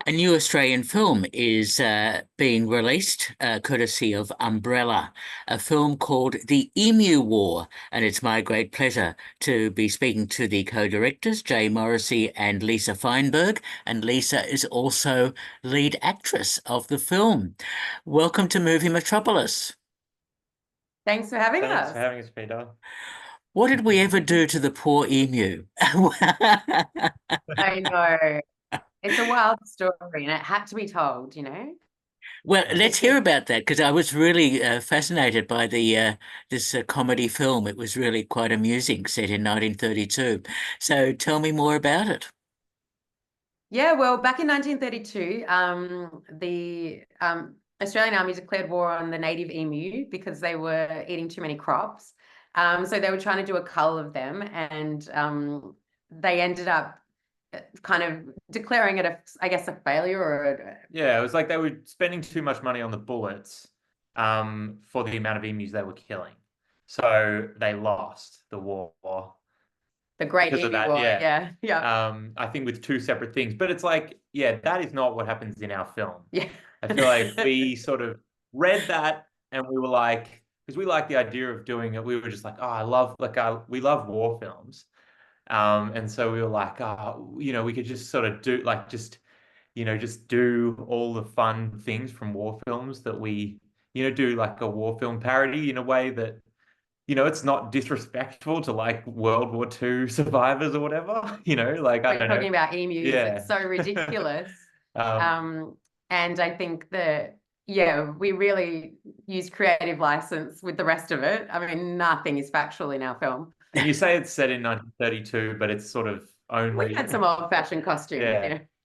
A new Australian film is being released, courtesy of Umbrella, a film called The Emu War. And it's my great pleasure to be speaking to the co-directors, Jay Morrisey and Lisa Fineberg. And Lisa is also lead actress of the film. Welcome to Movie Metropolis. Thanks for having Thanks for us. having us, Peter. What did we ever do to the poor emu? I know. It's a wild story and it had to be told, you know? Well, let's hear about that because I was really fascinated by the this comedy film. It was really quite amusing, set in 1932. So tell me more about it. Yeah, well, back in 1932, the Australian Army declared war on the native emu because they were eating too many crops. So they were trying to do a cull of them, and they ended up kind of declaring it, I guess, a failure or Yeah, it was like they were spending too much money on the bullets for the amount of emus they were killing. So they lost the war the Great because of Emu that. War. Yeah. Yeah, yeah, I think with two separate things. But it's like, yeah, that is not what happens in our film. yeah. I feel like we sort of read that and we were like, because we like the idea of doing it, we were just like, oh, we love war films. And so we were like, oh, we could just sort of do like just do all the fun things from war films that we, do like a war film parody in a way that, it's not disrespectful to like World War II survivors or whatever, like, I We're don't talking know. about emus. Yeah. It's so ridiculous. Um, And I think that, yeah, we really use creative license with the rest of it. I mean, nothing is factual in our film. and you say it's set in 1932, but it's sort of We only, had some old-fashioned costumes,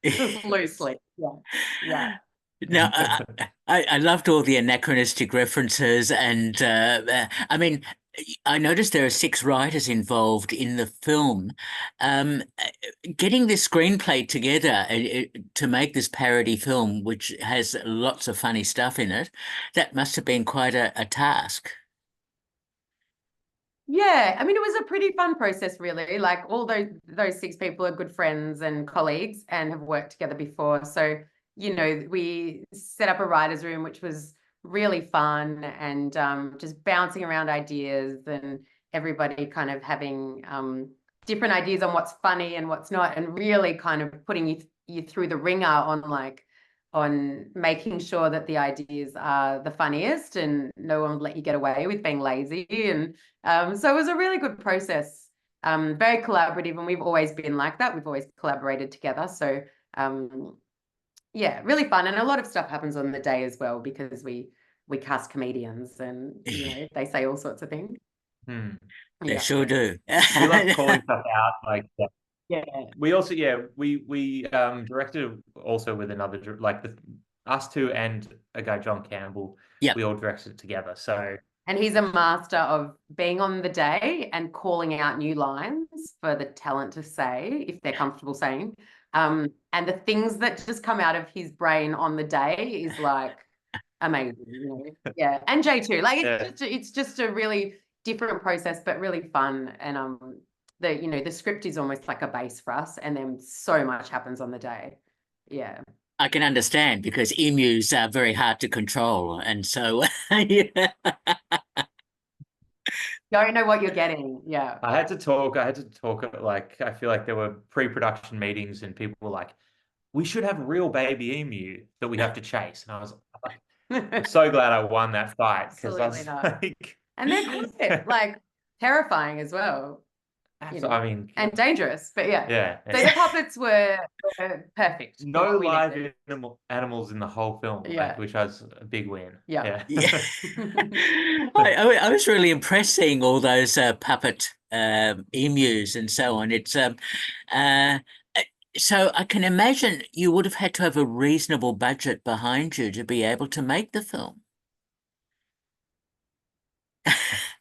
yeah. loosely. Yeah, yeah. Now, I loved all the anachronistic references, and I mean, I noticed there are six writers involved in the film. Getting this screenplay together to make this parody film, which has lots of funny stuff in it, that must have been quite a task. Yeah, I mean, it was a pretty fun process, really. Like all those six people are good friends and colleagues and have worked together before. So, we set up a writer's room, which was really fun and just bouncing around ideas and everybody kind of having different ideas on what's funny and what's not, and really kind of putting you through the ringer on making sure that the ideas are the funniest and no one would let you get away with being lazy. And so it was a really good process, very collaborative, and we've always been like that. We've always collaborated together. So yeah, really fun. And a lot of stuff happens on the day as well because we cast comedians and they say all sorts of things. They Yeah. sure do. We love calling stuff out. Like, Yeah. we also, we directed also with another, like us two and a guy, John Campbell. Yep. We all directed it together. So, And he's a master of being on the day and calling out new lines for the talent to say, if they're comfortable saying. And the things that just come out of his brain on the day is like amazing. Yeah. And Jay too. Like it's just a really different process, but really fun. And the script is almost like a base for us, and then so much happens on the day. Yeah. I can understand because emus are very hard to control, and so yeah. Don't know what you're getting. Yeah. I had to talk. Like, I feel like there were pre-production meetings and people were like, we should have a real baby emu that we have to chase. And I was like, so glad I won that fight because I was like, and they're quite like terrifying as well. I mean, and dangerous, but yeah. Yeah. So the puppets were perfect. No live animals in the whole film, Yeah. which was a big win. Yeah. Yeah. I was really impressed seeing all those puppet emus and so on. It's so I can imagine you would have had to have a reasonable budget behind you to be able to make the film.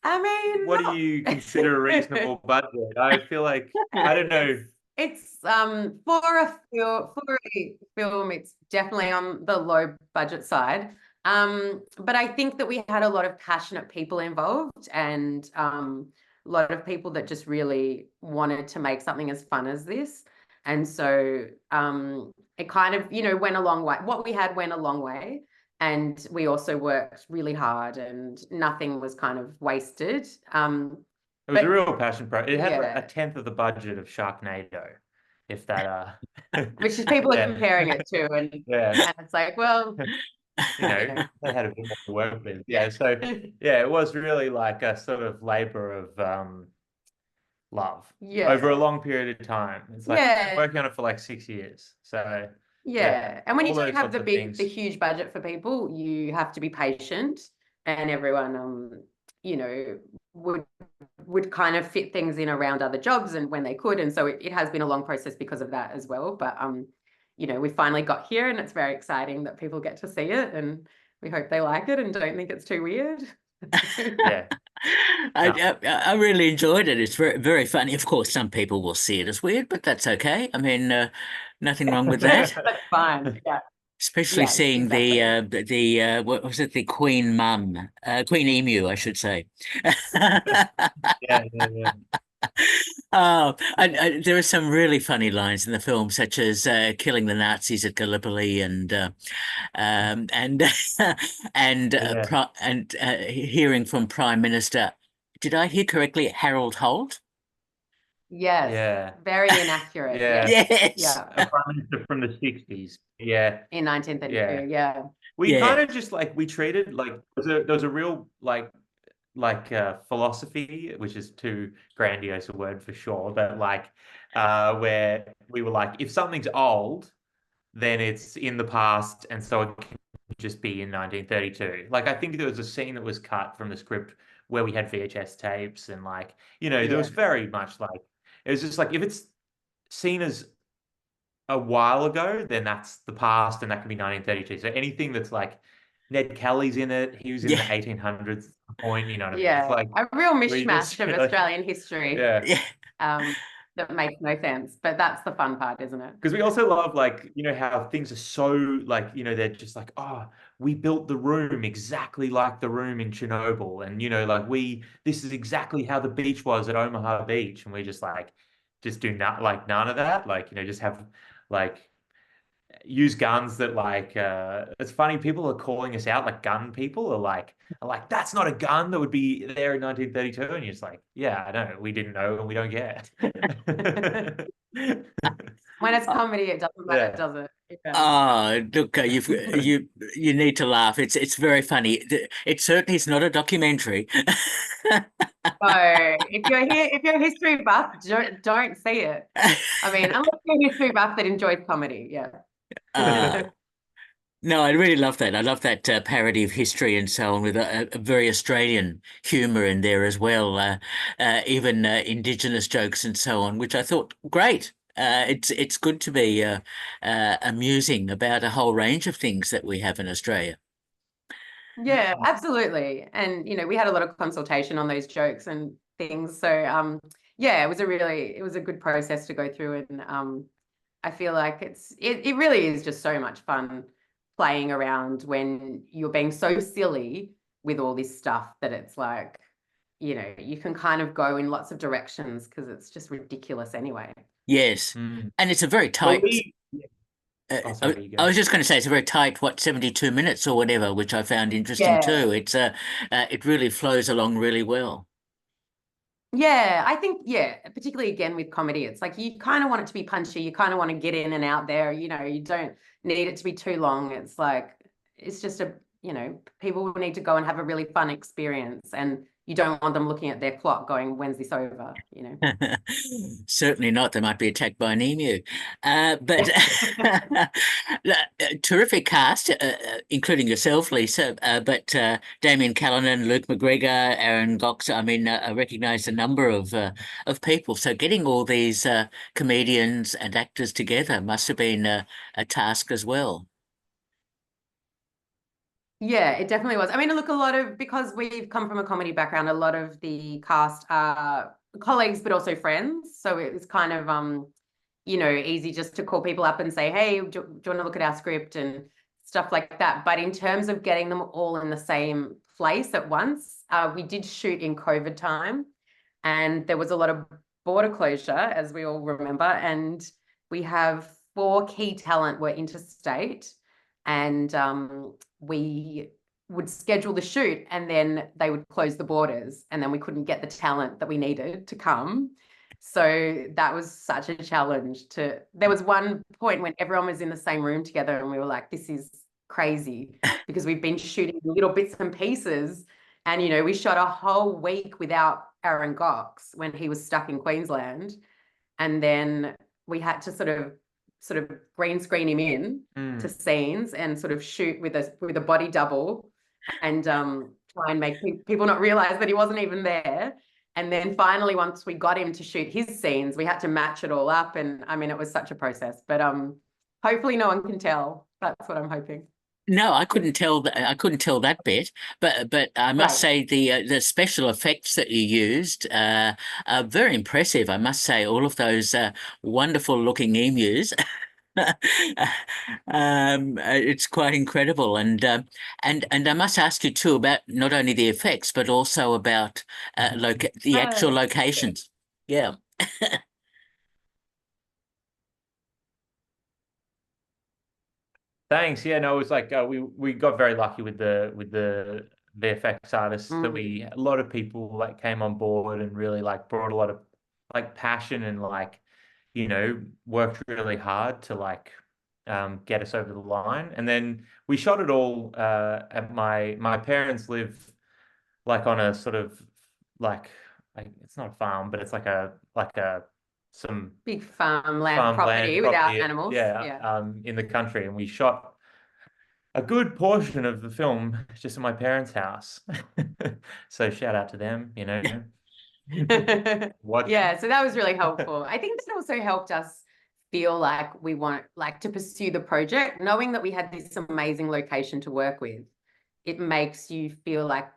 I mean, what do you consider a reasonable budget? I feel like, I don't know. It's for a film, it's definitely on the low budget side. But I think that we had a lot of passionate people involved and a lot of people that just really wanted to make something as fun as this. And so it kind of, you know, went a long way. What we had went a long way. And we also worked really hard, and nothing was kind of wasted. It was a real passion project. It had like a tenth of the budget of Sharknado, if that which is people are comparing it to, and it's like, well, they had a bit more to work with. So it was really like a sort of labor of love over a long period of time. It's like working on it for like 6 years. So and when you don't have the huge budget for people, you have to be patient, and everyone you know, would kind of fit things in around other jobs and when they could. And so it has been a long process because of that as well. But you know, we finally got here, and it's very exciting that people get to see it, and we hope they like it and don't think it's too weird. I really enjoyed it. It's very, very funny. Of course, some people will see it as weird, but that's okay. I mean, nothing wrong with that. That's fine. Yeah. Especially seeing the what was it, the Queen Mum, Queen Emu, I should say. Oh, and there are some really funny lines in the film, such as killing the Nazis at Gallipoli, and hearing from Prime Minister. Did I hear correctly? Harold Holt. Yes. Yeah. Very inaccurate. Yes. Yeah. A Prime Minister from the 60s. Yeah. In 1932. Yeah. We kind of just like, we treated like there was a real like philosophy, which is too grandiose a word for sure, but like where we were like, if something's old, then it's in the past, and so it can just be in 1932. Like, I think there was a scene that was cut from the script where we had VHS tapes, and like, you know, there was very much like, it was just like, if it's seen as a while ago, then that's the past, and that can be 1932. So anything that's like, Ned Kelly's in it, he was in the 1800s point, you know what I mean? Yeah, it's like a real mishmash of Australian history. Yeah. That makes no sense, but that's the fun part, isn't it? Because we also love, like, you know, how things are so, like, you know, they're just like, oh, we built the room exactly like the room in Chernobyl, and you know, like, this is exactly how the beach was at Omaha Beach, and we just like do not like none of that, like, you know, just have like use guns that like it's funny, people are calling us out, like gun people are like that's not a gun that would be there in 1932, and you're just like, yeah, I know, we didn't know and we don't care. When it's comedy, it doesn't matter, does it? Oh, look, you need to laugh. It's very funny. It certainly is not a documentary. No, if you're a history buff, don't see it. I mean, unless you're a history buff that enjoys comedy, No, I really love that. I love that parody of history and so on, with a very Australian humour in there as well, even Indigenous jokes and so on, which I thought great. It's good to be amusing about a whole range of things that we have in Australia. Yeah, absolutely. And you know, we had a lot of consultation on those jokes and things. So yeah, it was a good process to go through, and I feel like it really is just so much fun playing around when you're being so silly with all this stuff that it's like, you know, you can kind of go in lots of directions because it's just ridiculous anyway. Yes. And it's a very tight. I was just going to say, it's a very tight, 72 minutes or whatever, which I found interesting too. It's it really flows along really well. Yeah, I think, particularly again with comedy, it's like you kind of want it to be punchy. You kind of want to get in and out there. You know, you don't need it to be too long. It's like, it's just you know, people need to go and have a really fun experience, and you don't want them looking at their clock going, when's this over, you know? Certainly not. They might be attacked by an emu. But terrific cast, including yourself, Lisa, but Damian Callinan, Luke McGregor, Aaron Gocs. I mean, I recognise a number of people. So getting all these comedians and actors together must have been a task as well. Yeah, it definitely was. I mean, look, because we've come from a comedy background, a lot of the cast are colleagues, but also friends. So it was kind of, you know, easy just to call people up and say, hey, do you want to look at our script and stuff like that. But in terms of getting them all in the same place at once, we did shoot in COVID time, and there was a lot of border closure, as we all remember. And we have 4 key talent were interstate, and we would schedule the shoot, and then they would close the borders, and then we couldn't get the talent that we needed to come. So that was such a challenge. There was one point when everyone was in the same room together, and we were like, this is crazy, because we've been shooting little bits and pieces, and we shot a whole week without Aaron Gocs when he was stuck in Queensland, and then we had to sort of green screen him in to scenes and sort of shoot with a body double, and try and make people not realize that he wasn't even there. And then finally, once we got him to shoot his scenes, we had to match it all up, and I mean, it was such a process, but hopefully no one can tell. That's what I'm hoping. No, I couldn't tell that. I couldn't tell that bit, but I must say the special effects that you used are very impressive. I must say, all of those wonderful looking emus. It's quite incredible, and I must ask you too about not only the effects but also about the actual locations. Yeah. Thanks. Yeah, no, it was like we got very lucky with the VFX artists that a lot of people like came on board and really like brought a lot of like passion and like worked really hard to like get us over the line. And then we shot it all at my parents live like on a sort of like it's not a farm, but it's like some big farmland property without animals. In the country, and we shot a good portion of the film just in my parents' house. So shout out to them, Yeah, so that was really helpful. I think that also helped us feel like we want to pursue the project, knowing that we had this amazing location to work with. It makes you feel like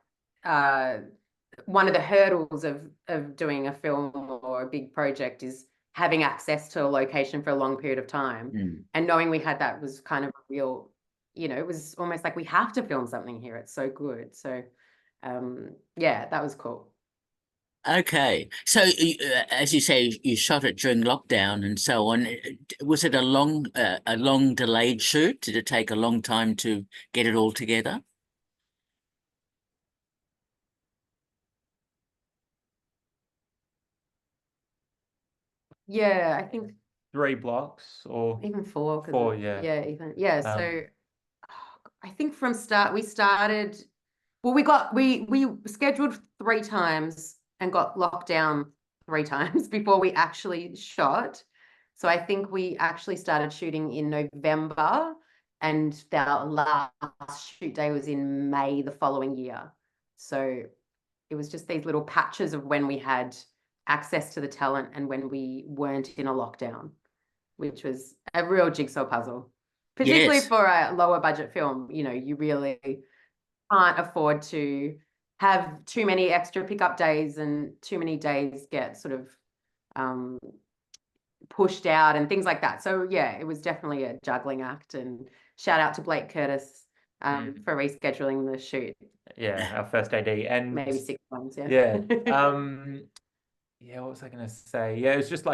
one of the hurdles of doing a film or a big project is having access to a location for a long period of time. And knowing we had that was kind of a real, it was almost like we have to film something here. It's so good. So yeah, that was cool. Okay, so as you say, you shot it during lockdown and so on. Was it a long delayed shoot? Did it take a long time to get it all together? Yeah, I think 3 blocks or even 4. 4, yeah. Even so I think from start we started. Well, we scheduled 3 times and got locked down 3 times before we actually shot. So I think we actually started shooting in November, and our last shoot day was in May the following year. So it was just these little patches of when we had access to the talent and when we weren't in a lockdown, which was a real jigsaw puzzle, particularly for a lower budget film. You really can't afford to have too many extra pickup days and too many days get sort of pushed out and things like that. So yeah, it was definitely a juggling act, and shout out to Blake Curtis for rescheduling the shoot. Yeah, our first AD, and maybe 6 months. Yeah. Yeah, what was I going to say? Yeah, it was just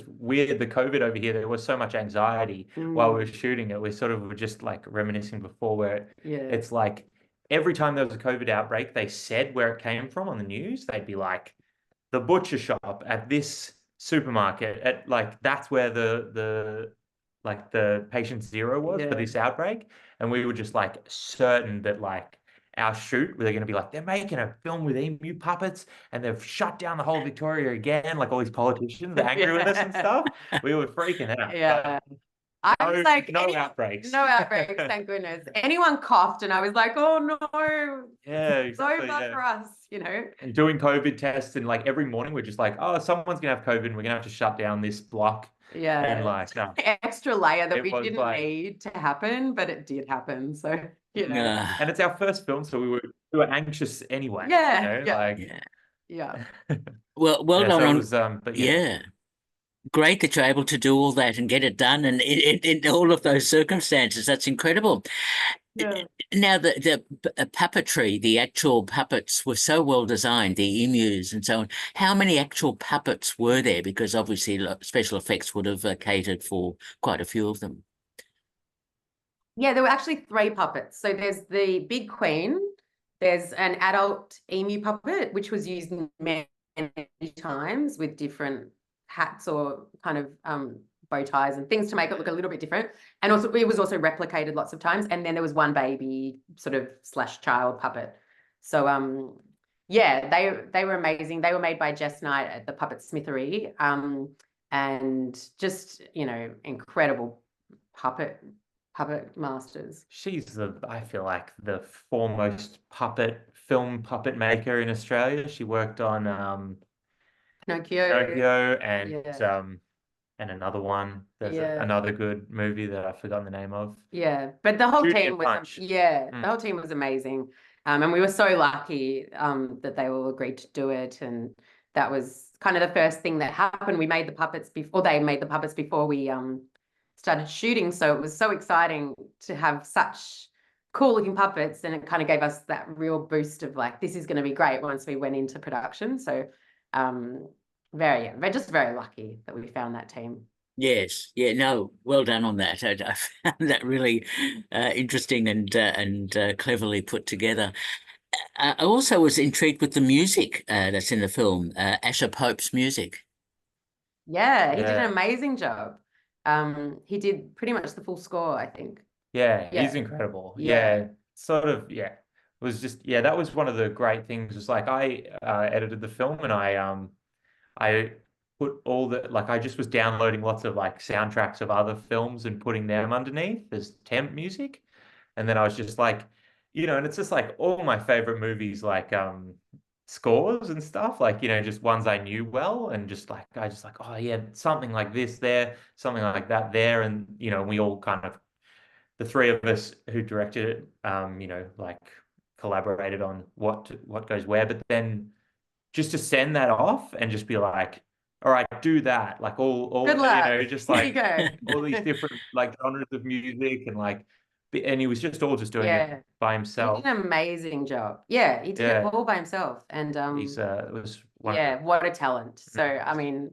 weird. The COVID over here, there was so much anxiety while we were shooting it. We sort of were just like reminiscing before where it's like every time there was a COVID outbreak, they said where it came from on the news. They'd be like, the butcher shop at this supermarket, at like that's where the patient 0 was for this outbreak. And we were just like certain that like our shoot, where they're going to be like, they're making a film with emu puppets and they've shut down the whole Victoria again, like all these politicians are angry with us and stuff. We were freaking out. Yeah. I was like, no outbreaks. No outbreaks, thank goodness. Anyone coughed and I was like, oh no. Yeah, exactly, so bad for us, And doing COVID tests, and like every morning we're just like, oh, someone's going to have COVID and we're going to have to shut down this block. Yeah. And like, no. Extra layer that we didn't need to happen, but it did happen. So, And it's our first film, so we were anxious anyway. Yeah. Well done. So but great that you're able to do all that and get it done, and in all of those circumstances. That's incredible. Yeah. Now, the puppetry, the actual puppets were so well designed, the emus and so on. How many actual puppets were there? Because obviously special effects would have catered for quite a few of them. Yeah, there were actually 3 puppets. So there's the big queen, there's an adult emu puppet, which was used many times with different hats or kind of bow ties and things to make it look a little bit different. And also it was also replicated lots of times. And then there was one baby sort of / child puppet. So yeah, they were amazing. They were made by Jess Knight at the Puppet Smithery. And just, you know, incredible puppet masters. She's I feel like the foremost film puppet maker in Australia. She worked on Pinocchio. Pinocchio Yeah. and another one. There's Yeah. another good movie that I've forgotten the name of. Yeah, but the whole Judy team and was Punch. the whole team was amazing. And we were so lucky that they all agreed to do it. And that was kind of the first thing that happened. We made the puppets before they made the puppets before we started shooting. So it was so exciting to have such cool looking puppets, and it kind of gave us that real boost of like, this is going to be great once we went into production. So we're just very lucky that we found that team. Yes, yeah, no, well done on that. I found that really interesting and cleverly put together. I also was intrigued with the music that's in the film, Asher Pope's music. Yeah, he did Yeah. an amazing job. He did pretty much the full score, I think. Yeah, Yeah. he's incredible. Yeah. Yeah, sort of, yeah. It was just, yeah, that was one of the great things. Was like I edited the film and I put all the like I just was downloading lots of like soundtracks of other films and putting them underneath as temp music. And then I was just like, and it's just like all my favorite movies like scores and stuff, like, just ones I knew well, and just like I just like, oh yeah, something like this there, something like that there. And we all kind of, the 3 of us who directed it, like collaborated on what goes where, but then just to send that off and just be like, all right, do that. Like all Good luck. just Here you like go. all these different like genres of music and like, and he was just all just doing Yeah. it by He himself. did an amazing job. Yeah, he did it Yeah. all by himself. And He's it was one of yeah, what a talent. So Mm. I mean,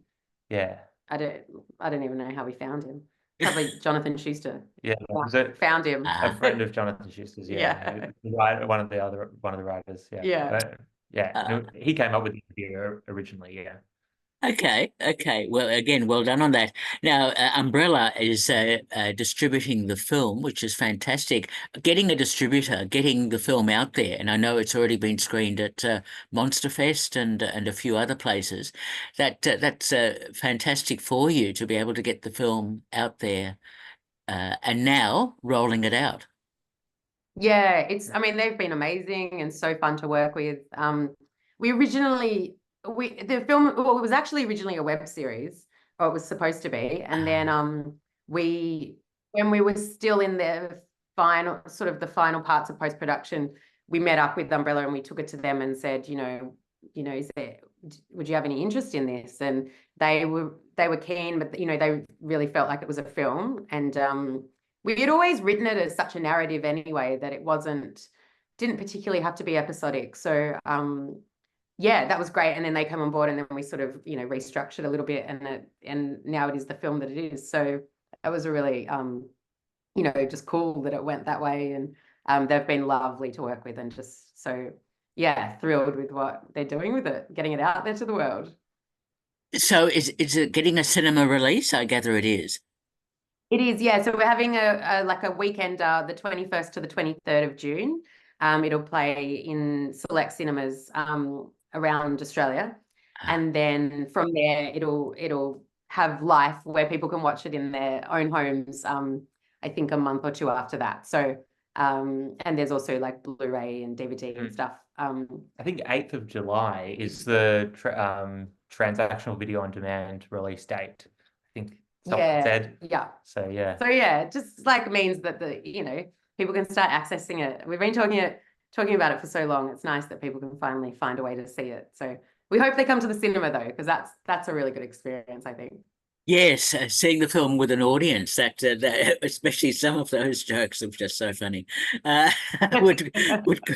yeah. I don't even know how we found him. Probably Jonathan Schuster. Yeah. Was it Found him. a friend of Jonathan Schuster's? Yeah. One of the writers. Yeah. Yeah. Yeah. Uh, He came up with the idea originally. Yeah. Okay. Well, again, well done on that. Now, Umbrella is distributing the film, which is fantastic. Getting a distributor, getting the film out there, and I know it's already been screened at Monsterfest and a few other places. That's fantastic for you to be able to get the film out there, and now rolling it out. Yeah, I mean, they've been amazing and so fun to work with. The film, well, it was actually originally a web series, or it was supposed to be. And then when we were still in the the final parts of post-production, we met up with Umbrella and we took it to them and said, would you have any interest in this? And they were keen, but they really felt like it was a film. And we had always written it as such a narrative anyway, that it didn't particularly have to be episodic. So yeah, that was great. And then they come on board and then we sort of, restructured a little bit, and now it is the film that it is. So that was a really, just cool that it went that way. And they've been lovely to work with, and just so, yeah, thrilled with what they're doing with it, getting it out there to the world. So, is it getting a cinema release? I gather it is. It is, yeah. So we're having a weekend, the 21st to the 23rd of June. It'll play in select cinemas around Australia, and then from there it'll have life where people can watch it in their own homes. I think a month or 2 after that. So and there's also like Blu-ray and DVD and stuff. I think 8th of July is the transactional video on demand release date. I think someone said. Yeah. So yeah. So yeah, it just like means that people can start accessing it. We've been talking about it for so long. It's nice that people can finally find a way to see it. So we hope they come to the cinema though, because that's a really good experience, I think. Yes, seeing the film with an audience, especially some of those jokes are just so funny, uh, would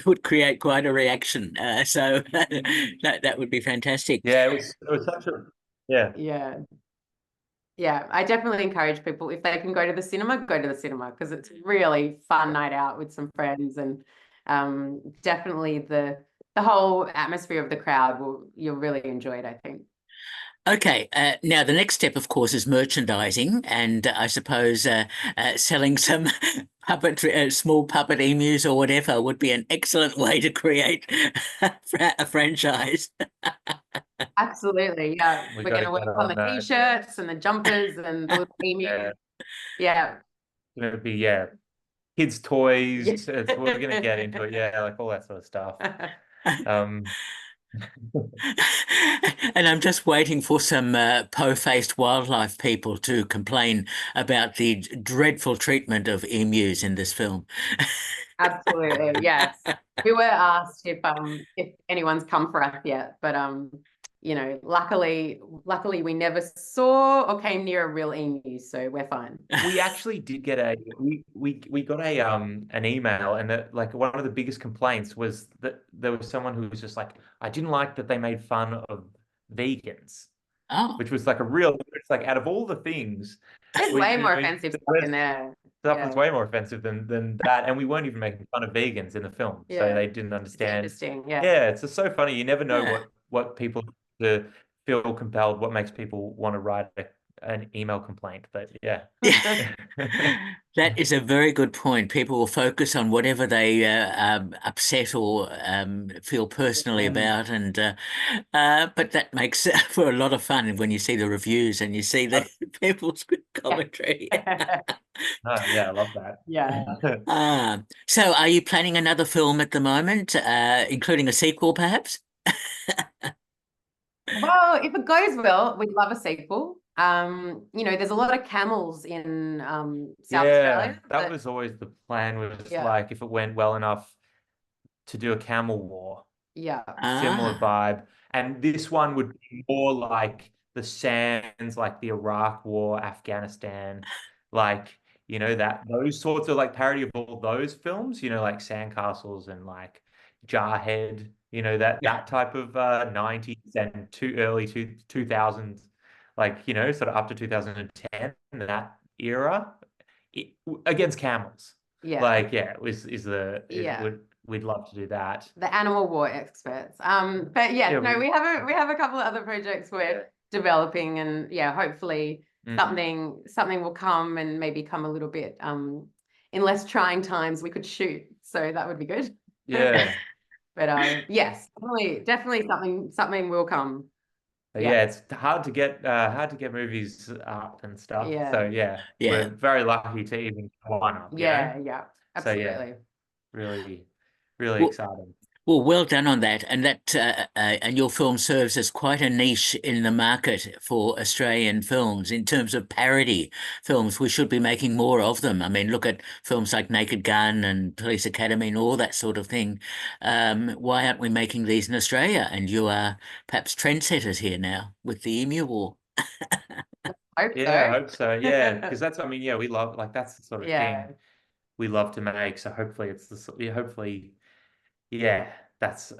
would create quite a reaction. So that would be fantastic. Yeah, it was such a yeah. Yeah. Yeah, I definitely encourage people, if they can go to the cinema, go to the cinema, because it's a really fun night out with some friends, and definitely the whole atmosphere of the crowd you'll really enjoy it, I think. Okay, now the next step, of course, is merchandising, and I suppose selling some small puppet emus or whatever would be an excellent way to create a franchise. Absolutely, yeah. We We're got going to to work get on on the that. t-shirts and the jumpers and the little emu. Yeah, Yeah. gonna be kids' toys. Yeah. We're gonna get into it. Yeah, like all that sort of stuff. Um, And I'm just waiting for some po-faced wildlife people to complain about the dreadful treatment of emus in this film. Absolutely, yes. We were asked if anyone's come for us yet, but luckily we never saw or came near a real emu, so we're fine. we actually did get we got an email, and that like one of the biggest complaints was that there was someone who was just like, I didn't like that they made fun of vegans, Oh, which was like it's like out of all the things, There's we way you more know, offensive stuff there's in there. stuff Yeah, that's way more offensive than that, and we weren't even making fun of vegans in the film, so yeah. they didn't It's understand. interesting. Yeah. Yeah, it's just so funny. You never know yeah. what people to feel compelled, what makes people want to write an email complaint. But yeah. Yeah, that is a very good point. People will focus on whatever they upset or feel personally about, and but that makes for a lot of fun when you see the reviews and you see the people's commentary. Yeah, I love that. Yeah. So are you planning another film at the moment, including a sequel, perhaps? Well, if it goes well, we'd love a sequel. There's a lot of camels in South Yeah, Australia, that but was always the plan, was yeah, like if it went well enough to do a camel war, yeah, similar Ah, vibe. And this one would be more like the sands, like the Iraq War, Afghanistan, like, that those sorts of like parody of all those films, like Sandcastles and like Jarhead, that yeah. that type of 90s and early 2000s, like, sort of up to 2010, that era, it, against camels. yeah, Like, yeah, it was is the it yeah. would we'd love to do that. The animal war experts. But yeah, Yeah, no, we have a couple of other projects we're developing, and yeah, hopefully mm, something will come, and maybe come a little bit in less trying times we could shoot. So that would be good. yeah. But yes, definitely something will come. But Yeah, yeah, it's hard to get movies up and stuff. yeah, So yeah, Yeah. we're very lucky to even get one up. yeah, So yeah, absolutely. really, really Well, exciting. well done on that. And your film serves as quite a niche in the market for Australian films in terms of parody films. We should be making more of them. I mean, look at films like Naked Gun and Police Academy and all that sort of thing. Why aren't we making these in Australia? And you are perhaps trendsetters here now with the Emu War. Hope Yeah, I so. hope so. Yeah, because that's, I mean, yeah, we love, like, that's the sort of Yeah. thing we love to make. So hopefully hopefully, yeah, that's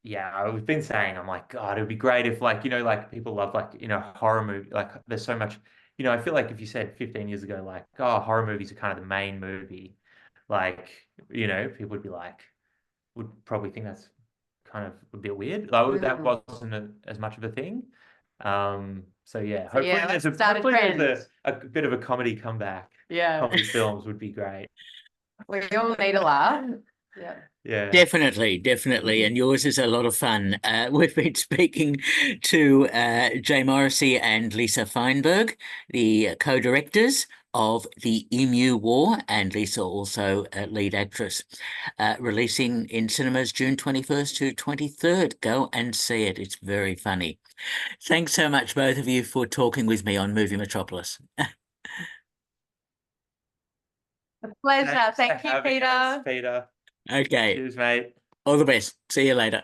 yeah, we've been saying, I'm like, God, it would be great if, like, like people love, like, horror movie, like there's so much, I feel like if you said 15 years ago, like, oh, horror movies are kind of the main movie, like, people would be like, would probably think that's kind of a bit weird. Like, that Mm. wasn't as much of a thing. So yeah, So yeah, let's start a trend. a bit of a comedy comeback. Yeah. Comedy films would be great. We all need a laugh. Yeah. Yeah. Definitely, definitely. And yours is a lot of fun. We've been speaking to Jay Morrisey and Lisa Fineberg, the co-directors of the Emu War, and Lisa also a lead actress, releasing in cinemas June 21st to 23rd. Go and see it. It's very funny. Thanks so much, both of you, for talking with me on Movie Metropolis. A pleasure. Thanks for Thank you, having us, Peter. Peter. Okay, Cheers, mate. all the best. See you later.